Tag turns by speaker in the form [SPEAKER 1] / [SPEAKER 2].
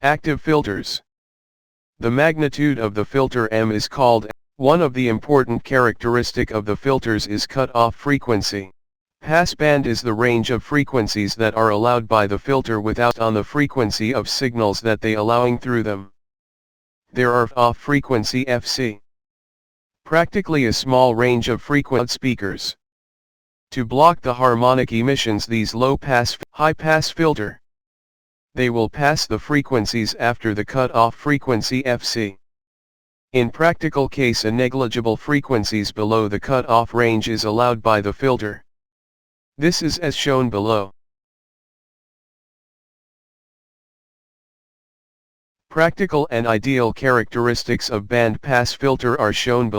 [SPEAKER 1] Active filters. The magnitude of the filter M is called M. One of the important characteristic of the filters is cut-off frequency. Passband is the range of frequencies that are allowed by the filter without on the frequency of signals that they allowing through them. There are off frequency FC. Practically a small range of frequency speakers. To block the harmonic emissions these low-pass, high-pass filter. They will pass the frequencies after the cut-off frequency FC. In practical case a negligible frequencies below the cut-off range is allowed by the filter. This is as shown below. Practical and ideal characteristics of band-pass filter are shown below.